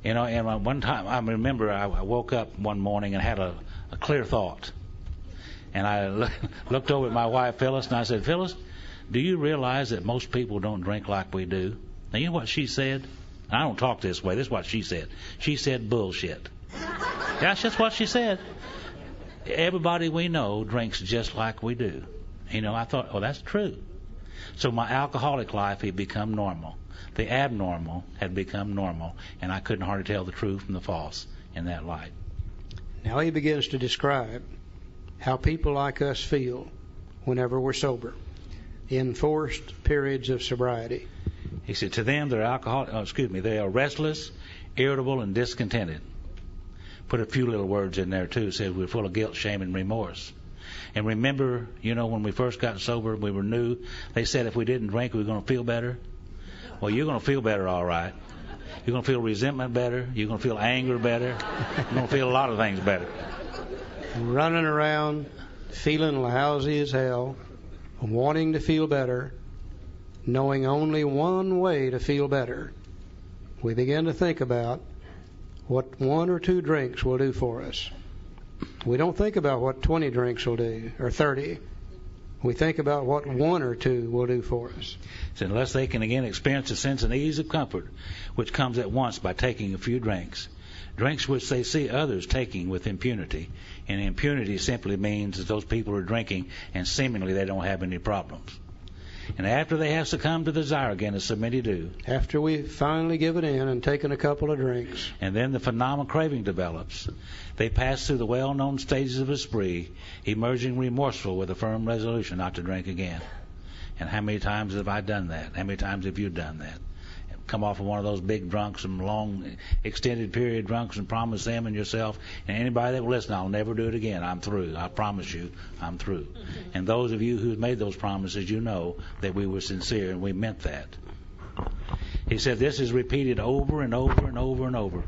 And one time I remember I woke up one morning and had a clear thought. And I looked over at my wife, Phyllis, and I said, Phyllis, do you realize that most people don't drink like we do? Now, you know what she said? I don't talk this way. This is what she said. She said bullshit. That's just what she said. Everybody we know drinks just like we do. I thought, oh, that's true. So my alcoholic life had become normal. The abnormal had become normal, and I couldn't hardly tell the true from the false in that light. Now he begins to describe how people like us feel whenever we're sober, in forced periods of sobriety. He said, to them, they are restless, irritable, and discontented. Put a few little words in there, too. Said we're full of guilt, shame, and remorse. And remember, when we first got sober, we were new. They said if we didn't drink, we were going to feel better. Well, you're going to feel better, all right. You're going to feel resentment better. You're going to feel anger better. You're going to feel a lot of things better. Running around, feeling lousy as hell, wanting to feel better, knowing only one way to feel better. We begin to think about what 1 or 2 drinks will do for us. We don't think about what 20 drinks will do, or 30. We think about what 1 or 2 will do for us. So unless they can again experience a sense and ease of comfort, which comes at once by taking a few drinks which they see others taking with impunity. And impunity simply means that those people are drinking and seemingly they don't have any problems. And after they have succumbed to the desire again, as so many do, after we've finally given in and taken a couple of drinks, and then the phenomenal craving develops, they pass through the well-known stages of a spree, emerging remorseful with a firm resolution not to drink again. And how many times have I done that? How many times have you done that? Come off of one of those big drunks, some long extended period drunks, and promise them and yourself and anybody that will listen, I'll never do it again. I'm through. I promise you, I'm through. And those of you who've made those promises, you know that we were sincere and we meant that. He said this is repeated over and over and over and over.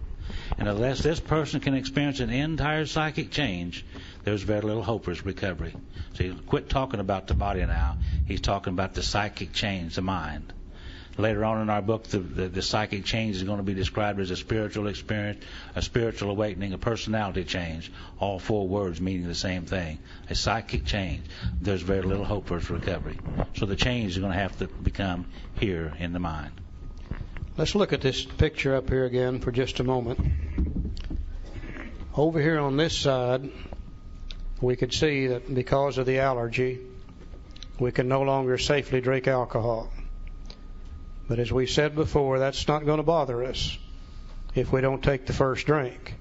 And unless this person can experience an entire psychic change, there's very little hope for his recovery. So he quit talking about the body now. He's talking about the psychic change, the mind. Later on in our book, the psychic change is going to be described as a spiritual experience, a spiritual awakening, a personality change, all 4 words meaning the same thing, a psychic change. There's very little hope for its recovery. So the change is going to have to become here in the mind. Let's look at this picture up here again for just a moment. Over here on this side, we could see that because of the allergy, we can no longer safely drink alcohol. But as we said before, that's not going to bother us if we don't take the first drink.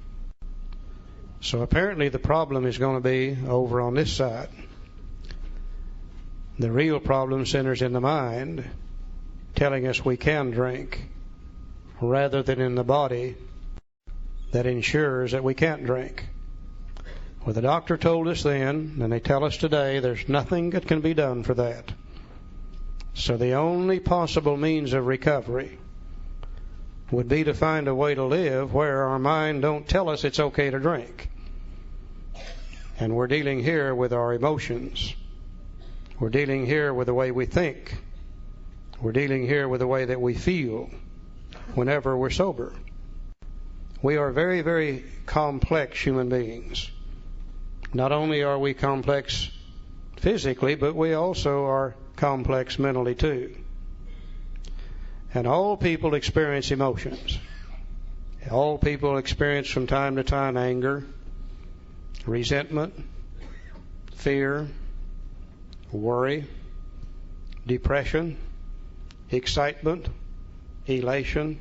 So apparently the problem is going to be over on this side. The real problem centers in the mind, telling us we can drink, rather than in the body that ensures that we can't drink. Well, the doctor told us then, and they tell us today, there's nothing that can be done for that. So the only possible means of recovery would be to find a way to live where our mind don't tell us it's okay to drink. And we're dealing here with our emotions. We're dealing here with the way we think. We're dealing here with the way that we feel whenever we're sober. We are very, very complex human beings. Not only are we complex physically, but we also are complex mentally too. And all people experience emotions. All people experience from time to time anger, resentment, fear, worry, depression, excitement, elation,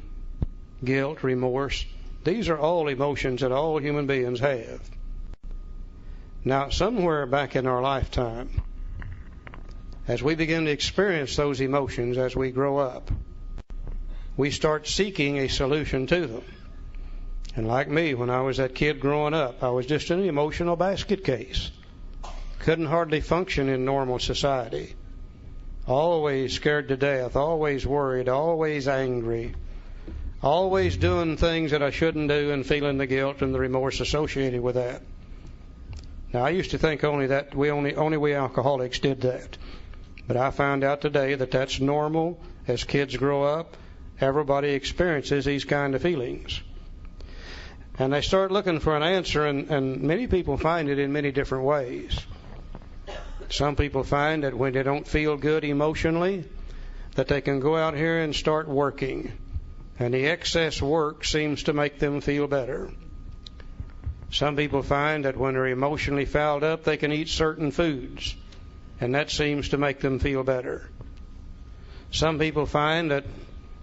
guilt, remorse. These are all emotions that all human beings have. Now, somewhere back in our lifetime, as we begin to experience those emotions as we grow up, we start seeking a solution to them. And like me, when I was that kid growing up, I was just an emotional basket case. Couldn't hardly function in normal society. Always scared to death, always worried, always angry, always doing things that I shouldn't do and feeling the guilt and the remorse associated with that. Now, I used to think only we alcoholics did that. But I found out today that that's normal. As kids grow up, everybody experiences these kind of feelings. And they start looking for an answer, and many people find it in many different ways. Some people find that when they don't feel good emotionally, that they can go out here and start working. And the excess work seems to make them feel better. Some people find that when they're emotionally fouled up, they can eat certain foods, and that seems to make them feel better. Some people find that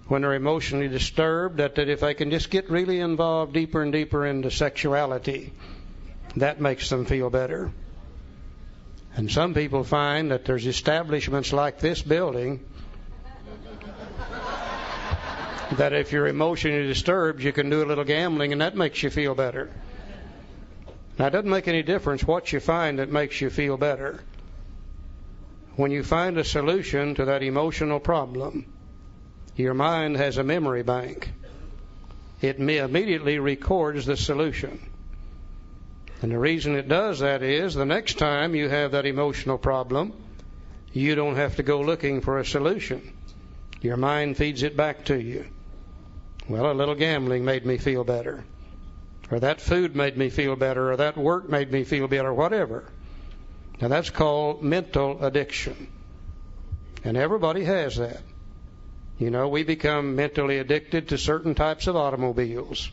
when they're emotionally disturbed, that if they can just get really involved deeper and deeper into sexuality, that makes them feel better. And some people find that there's establishments like this building that if you're emotionally disturbed, you can do a little gambling, and that makes you feel better. Now, it doesn't make any difference what you find that makes you feel better. When you find a solution to that emotional problem, your mind has a memory bank. It immediately records the solution. And the reason it does that is the next time you have that emotional problem, you don't have to go looking for a solution. Your mind feeds it back to you. Well, a little gambling made me feel better. Or that food made me feel better, or that work made me feel better, whatever. Now that's called mental addiction. And everybody has that. You know, we become mentally addicted to certain types of automobiles.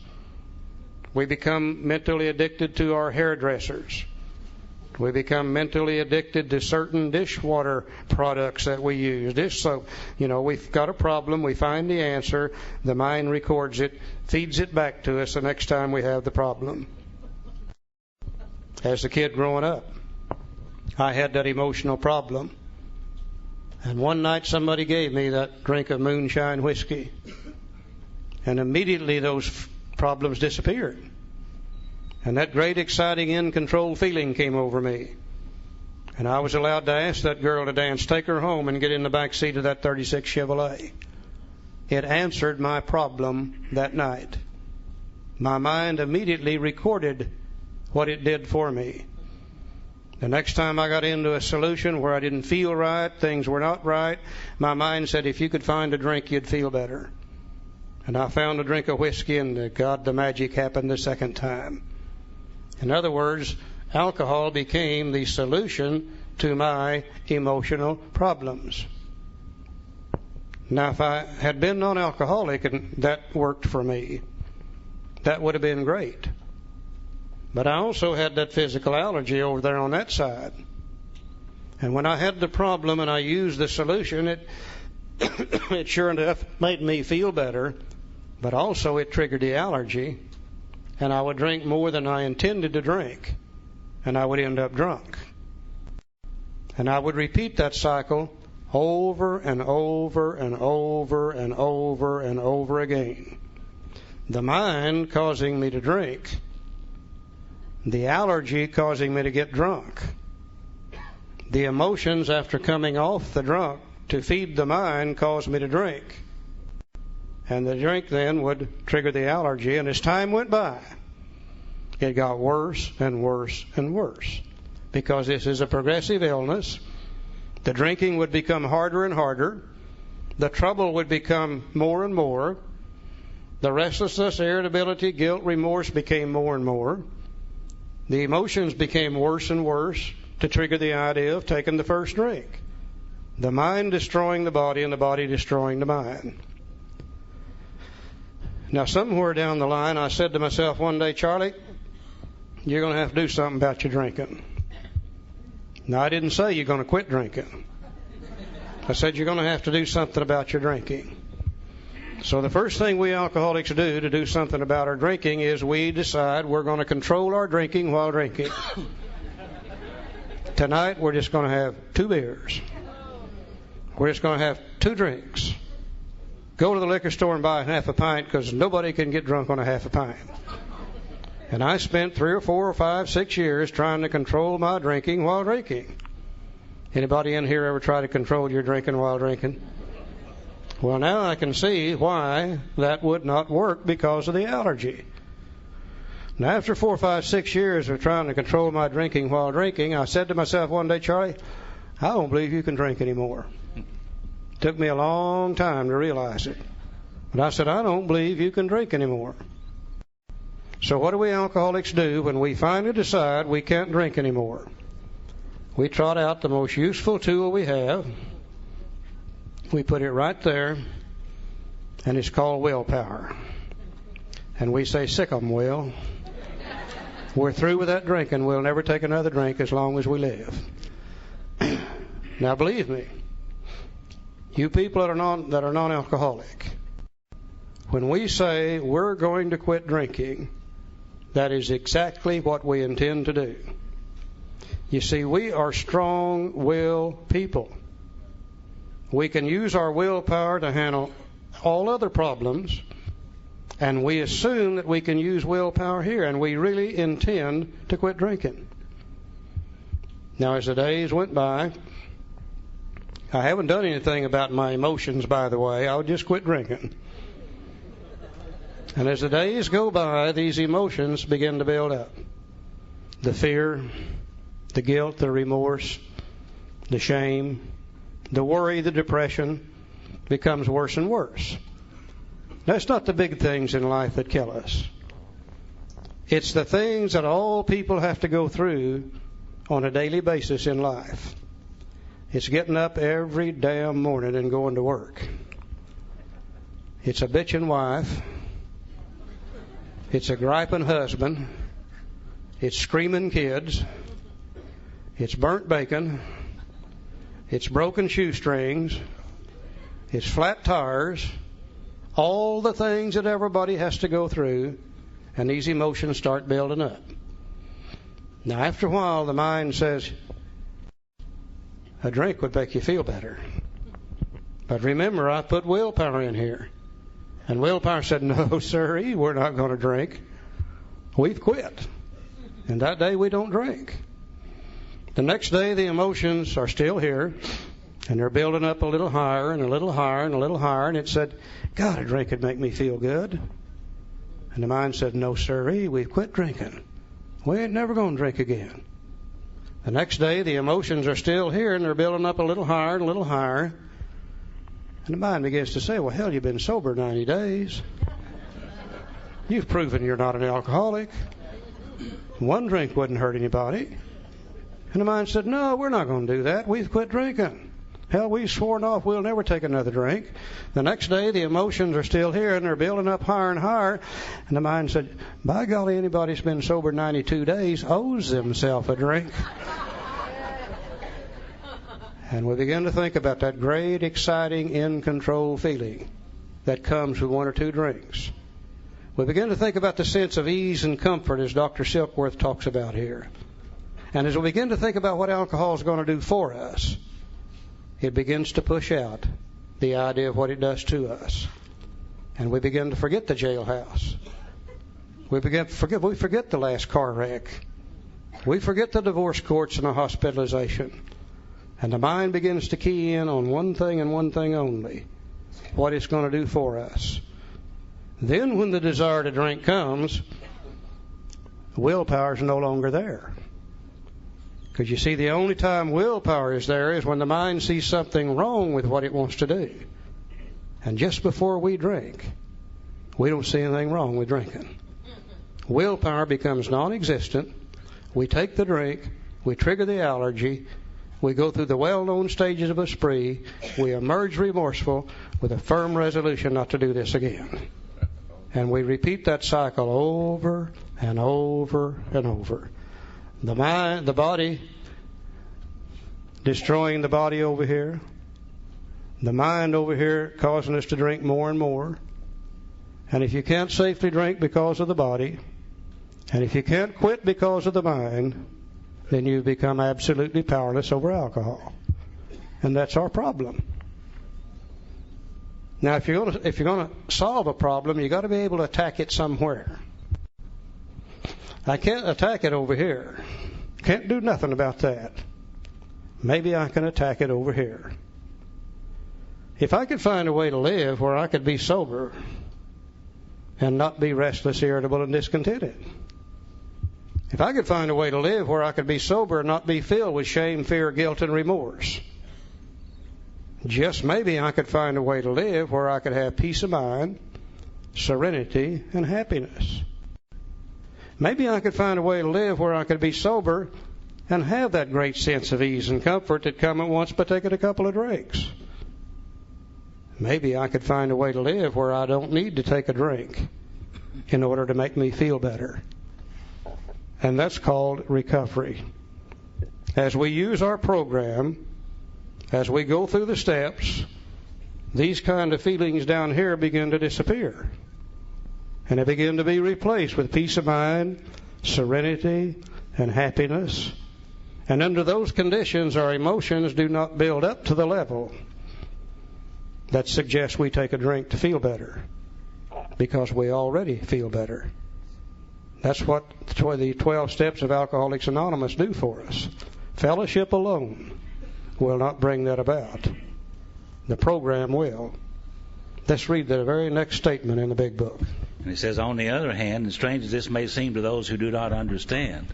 We become mentally addicted to our hairdressers. We become mentally addicted to certain dishwater products that we use. Dish soap. You know, we've got a problem. We find the answer. The mind records it, feeds it back to us the next time we have the problem. As a kid growing up, I had that emotional problem. And one night somebody gave me that drink of moonshine whiskey. And immediately those problems disappeared. And that great, exciting, in-control feeling came over me. And I was allowed to ask that girl to dance, take her home, and get in the back seat of that 36 Chevrolet. It answered my problem that night. My mind immediately recorded what it did for me. The next time I got into a solution where I didn't feel right, things were not right, my mind said, if you could find a drink, you'd feel better. And I found a drink of whiskey, and God, the magic happened the second time. In other words, alcohol became the solution to my emotional problems. Now, if I had been non-alcoholic and that worked for me, that would have been great. But I also had that physical allergy over there on that side. And when I had the problem and I used the solution, it sure enough made me feel better, but also it triggered the allergy. And I would drink more than I intended to drink, and I would end up drunk. And I would repeat that cycle over and over and over and over and over again. The mind causing me to drink, the allergy causing me to get drunk, the emotions after coming off the drunk to feed the mind caused me to drink. And the drink then would trigger the allergy, and as time went by, it got worse and worse and worse. Because this is a progressive illness, the drinking would become harder and harder, the trouble would become more and more, the restlessness, irritability, guilt, remorse became more and more, the emotions became worse and worse to trigger the idea of taking the first drink. The mind destroying the body and the body destroying the mind. Now, somewhere down the line, I said to myself one day, Charlie, you're going to have to do something about your drinking. Now, I didn't say you're going to quit drinking. I said you're going to have to do something about your drinking. So the first thing we alcoholics do to do something about our drinking is we decide we're going to control our drinking while drinking. Tonight, we're just going to have 2 beers. We're just going to have 2 drinks. go to the liquor store and buy half a pint because nobody can get drunk on a half a pint. And I spent 3 or 4 or 5, 6 years trying to control my drinking while drinking. Anybody in here ever try to control your drinking while drinking? Well, now I can see why that would not work because of the allergy. Now, after 4, 5, 6 years of trying to control my drinking while drinking, I said to myself one day, Charlie, I don't believe you can drink anymore. It took me a long time to realize it. But I said, I don't believe you can drink anymore. So what do we alcoholics do when we finally decide we can't drink anymore? We trot out the most useful tool we have. We put it right there, and it's called willpower. And we say, sick 'em, Will. We're through with that drinking. We'll never take another drink as long as we live. Now, believe me, you people that are non-alcoholic, when we say we're going to quit drinking, that is exactly what we intend to do. You see, we are strong-willed people. We can use our willpower to handle all other problems, and we assume that we can use willpower here, and we really intend to quit drinking. Now, as the days went by, I haven't done anything about my emotions, by the way. I'll just quit drinking. And as the days go by, these emotions begin to build up. The fear, the guilt, the remorse, the shame, the worry, the depression becomes worse and worse. That's not the big things in life that kill us. It's the things that all people have to go through on a daily basis in life. It's getting up every damn morning and going to work. It's a bitchin' wife. It's a griping husband. It's screaming kids. It's burnt bacon. It's broken shoestrings. It's flat tires. All the things that everybody has to go through, and these emotions start building up. Now, after a while, the mind says, a drink would make you feel better. But remember, I put willpower in here. And willpower said, no, sirree, we're not going to drink. We've quit. And that day we don't drink. The next day the emotions are still here, and they're building up a little higher and a little higher and a little higher. And it said, God, a drink would make me feel good. And the mind said, no, sirree, we've quit drinking. We ain't never going to drink again. The next day the emotions are still here, and they're building up a little higher and a little higher. And the mind begins to say, well, hell, you've been sober 90 days. You've proven you're not an alcoholic. One drink wouldn't hurt anybody. And the mind said, no, we're not going to do that. We've quit drinking. Hell, we've sworn off we'll never take another drink. The next day, the emotions are still here, and they're building up higher and higher. And the mind said, by golly, anybody who's been sober 92 days owes themselves a drink. And we begin to think about that great, exciting, in-control feeling that comes with 1 or 2 drinks. We begin to think about the sense of ease and comfort as Dr. Silkworth talks about here. And as we begin to think about what alcohol is going to do for us, it begins to push out the idea of what it does to us. And we begin to forget the jailhouse. We forget the last car wreck. We forget the divorce courts and the hospitalization. And the mind begins to key in on one thing and one thing only, what it's going to do for us. Then when the desire to drink comes, willpower is no longer there. Because you see, the only time willpower is there is when the mind sees something wrong with what it wants to do. And just before we drink, we don't see anything wrong with drinking. Willpower becomes non-existent. We take the drink. We trigger the allergy. We go through the well-known stages of a spree. We emerge remorseful with a firm resolution not to do this again. And we repeat that cycle over and over and over. The mind, the body, destroying the body over here. The mind over here causing us to drink more and more. And if you can't safely drink because of the body, and if you can't quit because of the mind, then you've become absolutely powerless over alcohol. And that's our problem. Now, if you're going to solve a problem, you got to be able to attack it somewhere. I can't attack it over here. Can't do nothing about that. Maybe I can attack it over here. If I could find a way to live where I could be sober and not be restless, irritable, and discontented. If I could find a way to live where I could be sober and not be filled with shame, fear, guilt, and remorse. Just maybe I could find a way to live where I could have peace of mind, serenity, and happiness. Maybe I could find a way to live where I could be sober and have that great sense of ease and comfort that come at once by taking a couple of drinks. Maybe I could find a way to live where I don't need to take a drink in order to make me feel better. And that's called recovery. As we use our program, as we go through the steps, these kind of feelings down here begin to disappear. And they begin to be replaced with peace of mind, serenity, and happiness. And under those conditions, our emotions do not build up to the level that suggests we take a drink to feel better, because we already feel better. That's what the 12 steps of Alcoholics Anonymous do for us. Fellowship alone will not bring that about. The program will. Let's read the very next statement in the big book. And it says, on the other hand, and strange as this may seem to those who do not understand,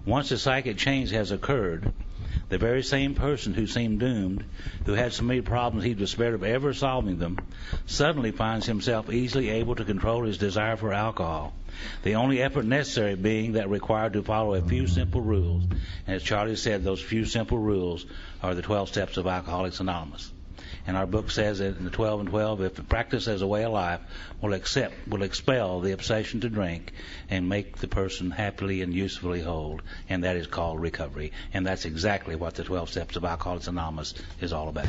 once a psychic change has occurred, the very same person who seemed doomed, who had so many problems he despaired of ever solving them, suddenly finds himself easily able to control his desire for alcohol. The only effort necessary being that required to follow a few simple rules. And as Charlie said, those few simple rules are the 12 steps of Alcoholics Anonymous. And our book says that in the 12 and 12, if the practice as a way of life will expel the obsession to drink and make the person happily and usefully whole, and that is called recovery. And that's exactly what the 12 steps of Alcoholics Anonymous is all about.